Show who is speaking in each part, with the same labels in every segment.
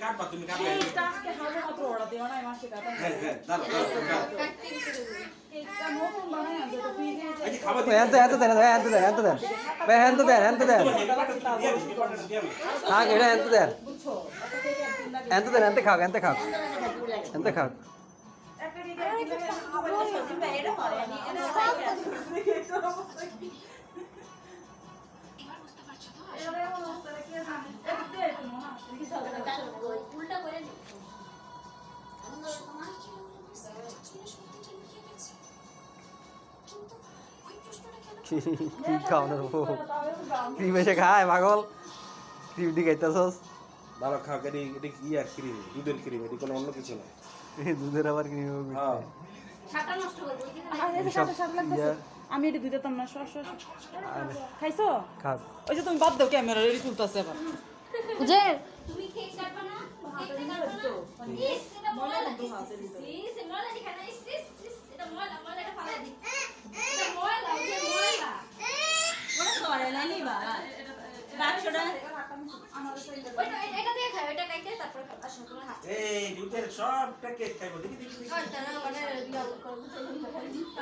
Speaker 1: কাটবা তুমি কাটবে
Speaker 2: এই টাস্কে হাতে মাত্র অর্ডার দিও না মাসে কাটা
Speaker 1: হ্যাঁ দাও
Speaker 2: কেকটা নতুন বানাই আনতে তো ফ্রিজে
Speaker 1: এই খাবার
Speaker 3: হ্যাঁ তো দেন ভাই হ্যাঁ তো দেন ভাই হ্যাঁ তো দেন হ্যাঁ এটা হ্যাঁ তো দেন
Speaker 2: বুঝছো একটা কেক একদিন লাগে
Speaker 3: হ্যাঁ তো দেন হ্যাঁ খাও
Speaker 2: একটা কেক
Speaker 3: খাও
Speaker 2: একদিন লাগে আবার সত্যি ভাই এটা করে আমি এটা কেকটা অবস্থা কি এবারে অবস্থা কি জানি একটু একটু না কি সব
Speaker 4: উল্টা করে নি
Speaker 3: কি খাওয়ানোর ক্রিম এসে খায় পাগল ক্রিম দি খাইতেছস
Speaker 1: ভালো খাও এটি এটি কি আর ক্রিম দুধের ক্রিম এটি কোনো অন্য কিছু না
Speaker 3: দুধের আবার ক্রিম
Speaker 1: হ্যাঁ
Speaker 4: ছাতা নষ্ট করব কি
Speaker 2: আরে সাথে সাথে লাগতেছে আমি এটা দিতাম না সর খাইছো
Speaker 3: খাও
Speaker 2: ওই যে তুমি বাদ দাও ক্যামেরা রেডি তুলতাছে এবার
Speaker 4: বুঝে তুমি কেক কাটবা না কেক কাটবা না ইস এটা ময়লা ইস ময়লা দিখা না ইস এটা ময়লা এটা ফালাই দি এটা ময়লা ময়লা সরে না নিবা বাক্সটা ওইটা এটা দিয়ে খাও এটা কাটে তারপর আসো তোমার হাত
Speaker 1: এই দুধের সব প্যাকেট খাইবো দেখি
Speaker 4: ওইটা না মানে রিয়াল করব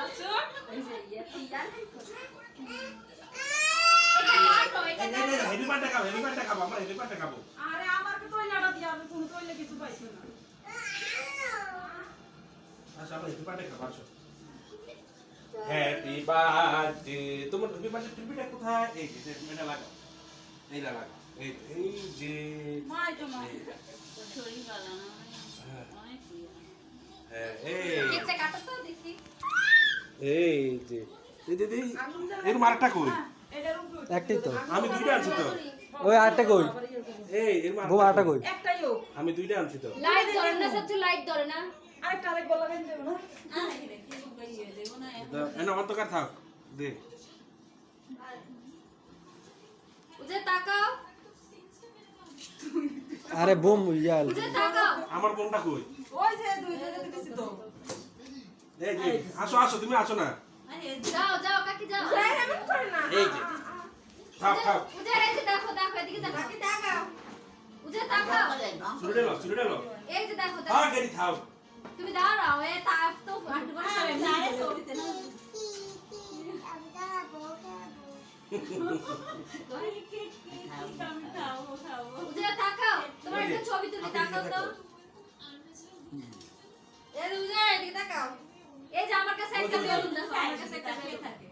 Speaker 4: আসো এই যে ইয়ান
Speaker 1: হেলিপাটা খাবো আমরা হেলিপাটা খাবো
Speaker 2: আরে আমাকে তো নাড়া দিয়া আমি কোন কইলে কিছু পাইছি না
Speaker 1: আচ্ছা আমরা হেলিপাটা খাবো আসো হ্যাপি বার্থডে তোমার হ্যাপি বার্থডে টুপিটা কোথায় এই যে এটা লাগা এইটা লাগা এই যে
Speaker 2: মাই তো মা
Speaker 4: শরীর ভালো না অনেক
Speaker 1: হ্যাঁ এই
Speaker 4: কেকটা কাটো তো দেখি
Speaker 1: এই যে এই দিদি এর মারটা কই
Speaker 2: এটার উপরে
Speaker 3: একটাই তো
Speaker 1: আমি দুইটা আনছি তো
Speaker 3: ওই আটটা কই
Speaker 1: এই এর
Speaker 3: বউ আটটা কই
Speaker 2: একটাই হোক
Speaker 1: আমি দুইটা আনছি তো
Speaker 4: লাইট ধরে না সত্যি লাইট ধরে না
Speaker 2: আরেকটা আরেক বলা কেন দেব না
Speaker 1: এনা অন্তকার থাক দে
Speaker 4: উজে তাকাও
Speaker 3: আরে বুম ইয়াল
Speaker 4: উজে তাকাও
Speaker 1: আমার বোনটা কই
Speaker 2: ওই যে দুই দুই দিতেছি তো
Speaker 1: এই যে আসো আসো তুমি আসো না
Speaker 4: যাও যাও কাকি যাও
Speaker 2: এমন করে না
Speaker 1: এই যে থাক থাক
Speaker 4: উজে এই যে দেখো দেখো এদিকে দেখো কাকি তাকাও উজে তাকাও
Speaker 1: চুড়ে লো
Speaker 4: এই যে দেখো
Speaker 1: থাক গেরি থাক
Speaker 4: তুমি দাঁড়াও এ তাপ তো আট বছর আরে সরিতে না উজে তাকাও তোমার একটা ছবি তুলি তাকাও তো এই উজে এদিকে তাকাও এই যে আমার কাছে একটা বেলুন দেখো আমার কাছে একটা বেলুন থাকে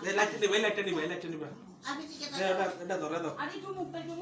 Speaker 1: লাইটটা নিবে লাইটটা নিবে এটা ধরে দাও
Speaker 2: আর একটু মুখটা একটু